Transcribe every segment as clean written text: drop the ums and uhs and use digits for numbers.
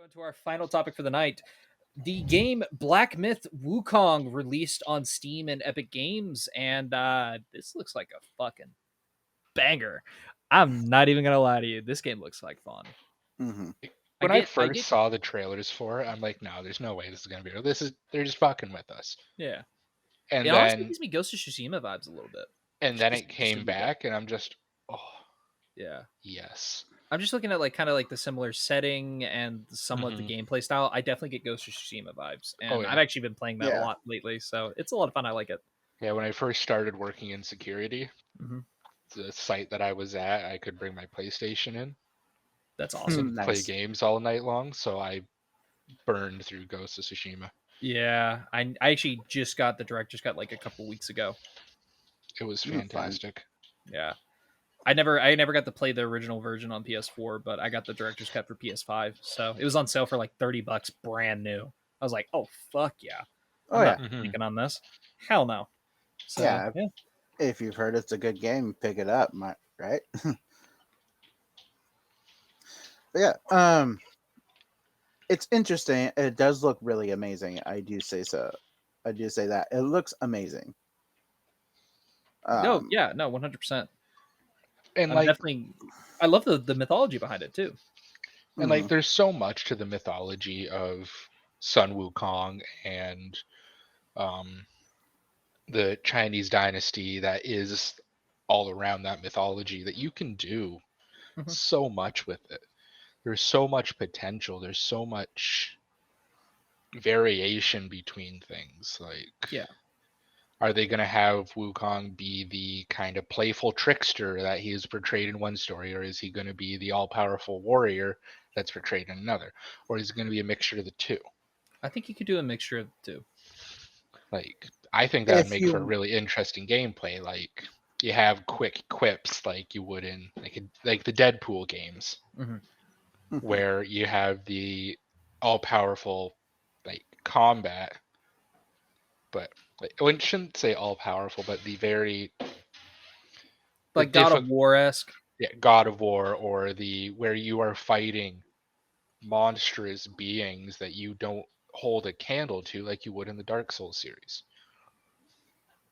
Go into our final topic for the night. The game Black Myth Wukong released on Steam and Epic Games, and this looks like a fucking banger. I'm not even gonna lie to you. This game looks like fun. Mm-hmm. When I first saw the trailers for it, I'm like, no, there's no way this is gonna be real. They're just fucking with us. Yeah. And It honestly then gives me Ghost of Tsushima vibes a little bit. and then it came back, and I'm just, oh, yeah, yes. I'm just looking at like kind of like the similar setting and somewhat the gameplay style. I definitely get Ghost of Tsushima vibes, and I've actually been playing that a lot lately, so it's a lot of fun. I like it. Yeah, when I first started working in security, the site that I was at, I could bring my PlayStation in. That's awesome. Play games all night long, so I burned through Ghost of Tsushima. Yeah, I actually just got the director's cut like a couple weeks ago. It was fantastic. Yeah. I never got to play the original version on PS4, but I got the director's cut for PS5. So it was on sale for like $30 brand new. I was like, oh fuck yeah. I'm not thinking on this. Hell no. So, yeah. If you've heard it's a good game, pick it up, right? But yeah, it's interesting. It does look really amazing. I do say so. I do say that. It looks amazing. No, 100%. And like, definitely, I love the mythology behind it too. And like, there's so much to the mythology of Sun Wukong and the Chinese dynasty that is all around that mythology that you can do so much with it. There's so much potential. There's so much variation between things. Like, are they going to have Wukong be the kind of playful trickster that he is portrayed in one story, or is he going to be the all-powerful warrior that's portrayed in another, or is it going to be a mixture of the two? I think you could do a mixture of the two. Like, I think that would make for a really interesting gameplay. Like, you have quick quips like you would in like the Deadpool games, where you have the all-powerful like combat, but I shouldn't say all-powerful, but the very like God of War-esque. Yeah, God of War, or where you are fighting monstrous beings that you don't hold a candle to like you would in the Dark Souls series.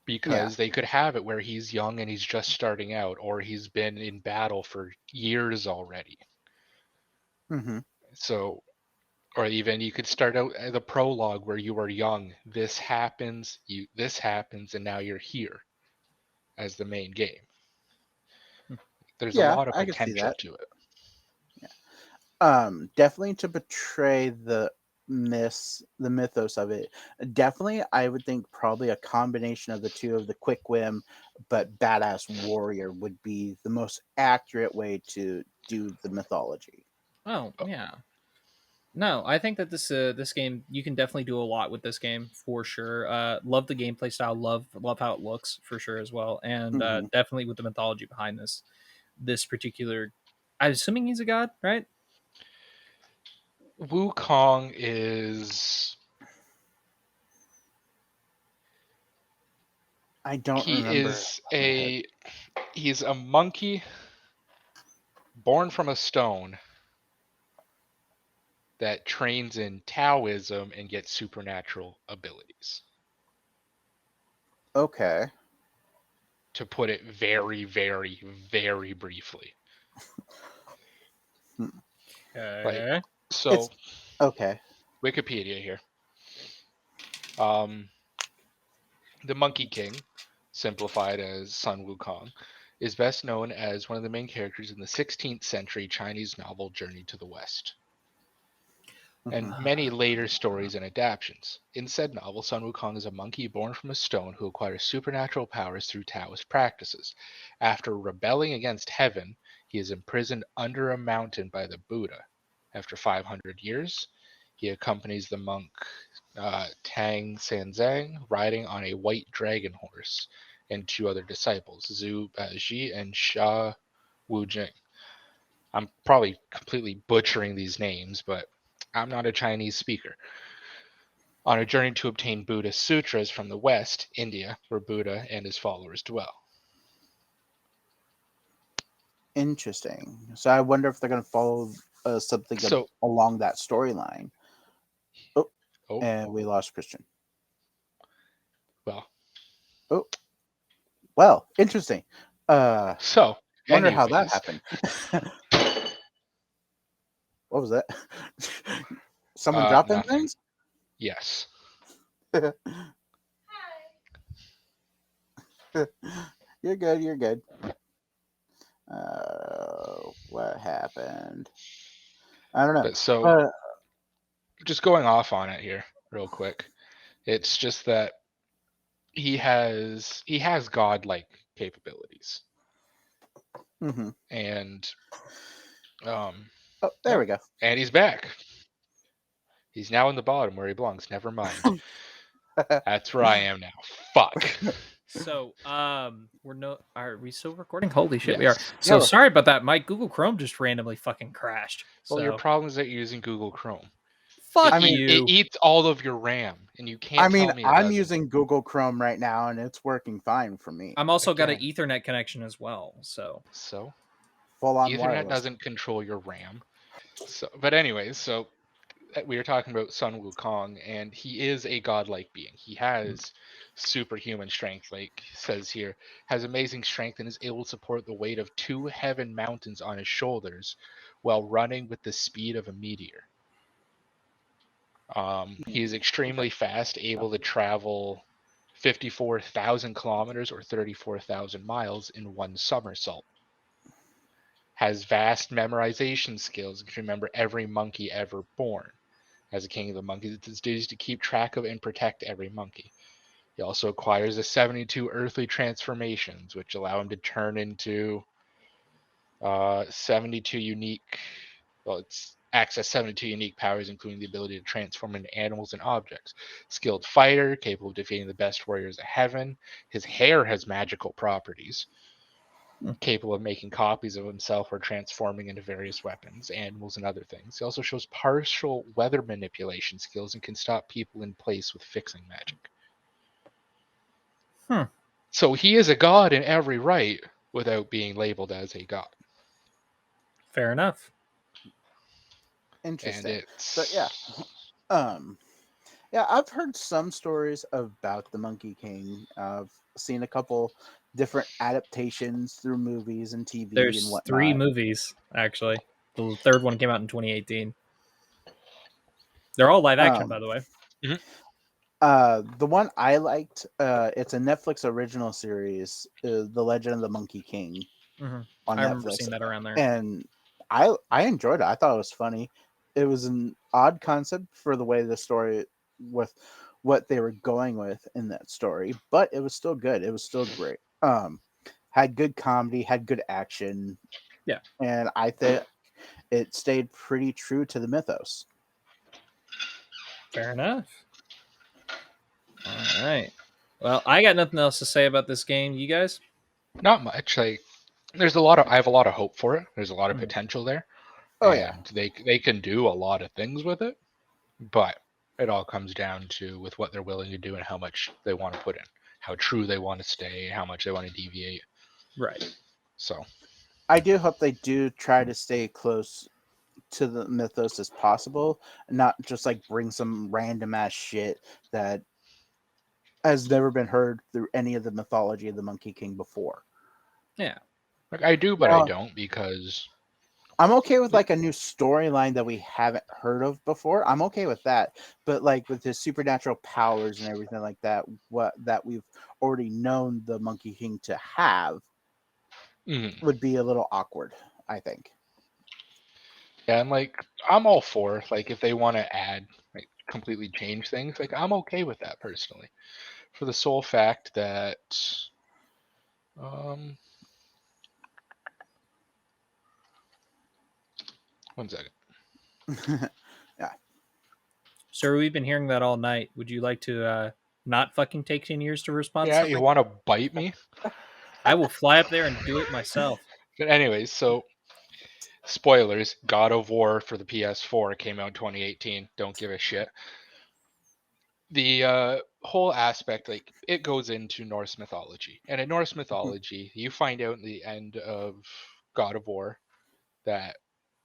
Because they could have it where he's young and he's just starting out, or he's been in battle for years already. So, or even you could start out the prologue where you are young. This happens, and now you're here as the main game. There's a lot of potential to it. Definitely to portray the mythos of it. Definitely, I would think probably a combination of the two, of the quick whim but badass warrior, would be the most accurate way to do the mythology. Oh yeah. No, I think that this game, you can definitely do a lot with this game for sure. Love the gameplay style, love how it looks for sure as well, and definitely with the mythology behind this particular. I'm assuming he's a god, right? Wukong is. I don't remember. He's a monkey born from a stone that trains in Taoism and gets supernatural abilities. Okay. To put it very, very, very briefly. Okay. Okay. Wikipedia here. The Monkey King, simplified as Sun Wukong, is best known as one of the main characters in the 16th century Chinese novel Journey to the West, and many later stories and adaptations. In said novel, Sun Wukong is a monkey born from a stone who acquires supernatural powers through Taoist practices. After rebelling against heaven, he is imprisoned under a mountain by the Buddha. After 500 years, he accompanies the monk Tang Sanzang riding on a white dragon horse, and two other disciples, Zhu Baji and Xia Wujing. I'm probably completely butchering these names, but I'm not a Chinese speaker. On a journey to obtain Buddhist sutras from the West, India, where Buddha and his followers dwell. Interesting. So I wonder if they're going to follow something So, along that storyline. Oh, oh, and we lost Christian. well. Oh, well, interesting. So, Wonder how that anyways, happened. What was that? Someone dropping nothing. things? Yes. You're good. You're good. What happened? I don't know. But so, But just going off on it here, real quick. It's just that he has godlike capabilities, mhm. and um, Oh, there yeah, we go. and he's back. He's now in the bottom where he belongs. Never mind. That's where I am now. Fuck. So, are we still recording? Holy shit, we are. Yes. So Yeah. sorry about that. My Google Chrome just randomly fucking crashed. Well, your So problem is that you're using Google Chrome. fuck I mean, It you. eats all of your RAM, and you I can't mean, tell me it I'm doesn't. using Google Chrome right now, and it's working fine for me. I'm also got an Again. Ethernet connection as well. So So Full on Ethernet wireless. doesn't control your RAM. So, but anyways, so we were talking about Sun Wukong, and he is a godlike being. He has superhuman strength, like says here, has amazing strength and is able to support the weight of 2 heaven mountains on his shoulders while running with the speed of a meteor. He is extremely fast, able to travel 54,000 kilometers or 34,000 miles in one somersault. Has vast memorization skills and can remember every monkey ever born. As a king of the monkeys, it's his duty to keep track of and protect every monkey. He also acquires the 72 earthly transformations, which allow him to turn into 72 unique. Well, it's access 72 unique powers, including the ability to transform into animals and objects. Skilled fighter, capable of defeating the best warriors of heaven. His hair has magical properties. Capable of making copies of himself or transforming into various weapons, animals, and other things. He also shows partial weather manipulation skills and can stop people in place with fixing magic. Hmm. So he is a god in every right without being labeled as a god. fair enough. And Interesting. But yeah, it's um, yeah, I've heard some stories about the Monkey King. I've seen a couple different adaptations through movies and TV and There's 3 whatnot. movies actually. The third one came out in 2018. They're all live action, by Um, the way. the one I liked, it's a Netflix original series, The Legend of the Monkey King Mhm. on I remember Netflix, seeing that around there. and I enjoyed it. I thought it was funny. It was an odd concept for the way the story with what they were going with in that story, but it was still good. It was still great. Had good comedy, had good action, Yeah. and I think it stayed pretty true to the mythos. Fair enough. All right. Well, I got nothing else to say about this game. You guys? not much. Like I have a lot of hope for it. There's a lot of Mhm. potential there, Oh yeah, and they can do a lot of things with it. But it all comes down to with what they're willing to do and how much they want to put in, how true they want to stay, how much they want to deviate. Right. So I do hope they do try to stay close to the mythos as possible, and not just like bring some random ass shit that has never been heard through any of the mythology of the Monkey King before. Yeah. like I do, but I Now, don't because I'm okay with like a new storyline that we haven't heard of before. I'm okay with that. But like with his supernatural powers and everything like that, what that we've already known the Monkey King to have mm, would be a little awkward, I think. yeah, and like I'm all for like if they want to add like completely change things, like I'm okay with that personally, for the sole fact that um one second. Yeah. Sir, we've been hearing that all night. Would you like to not fucking take 10 years to respond to Yeah, you something? want to bite me? I will fly up there and do it myself. But anyways, so spoilers: God of War for the PS4 came out in 2018. Don't give a shit. The whole aspect, like it goes into Norse mythology, and in Norse mythology, you find out in the end of God of War that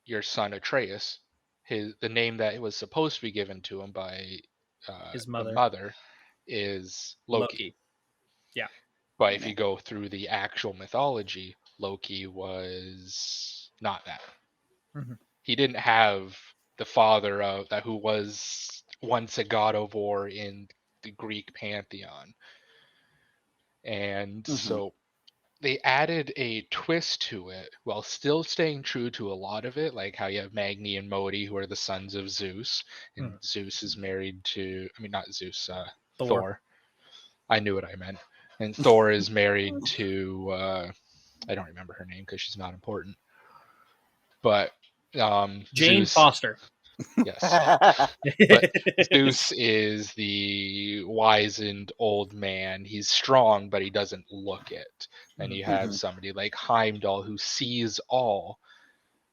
your son Atreus, the name that was supposed to be given to him by His the mother, mother is Loki. Yeah. But if you go through the actual mythology, Loki was not that. Mhm. He didn't have the father of that who was once a god of war in the Greek pantheon. And so they added a twist to it while still staying true to a lot of it, like how you have Magni and Modi, who are the sons of Zeus, and Mhm. Zeus is married to, I mean, not Zeus, Thor. Thor. I knew what I meant. And Thor is married to, I don't remember her name because she's not important, but Jane Zeus, Foster. yes. But Zeus is the wizened old man. He's strong, but he doesn't look it. And you have somebody like Heimdall who sees all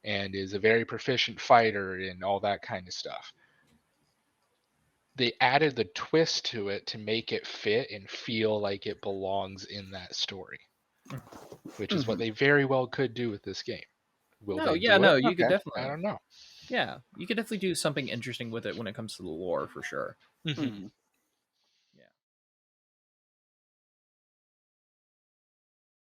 and is a very proficient fighter and all that kind of stuff. They added the twist to it to make it fit and feel like it belongs in that story, which is what they very well could do with this game. Will No, they yeah, do no, it? you could Okay. I definitely, don't know. yeah, you could definitely do something interesting with it when it comes to the lore for sure. Mhm.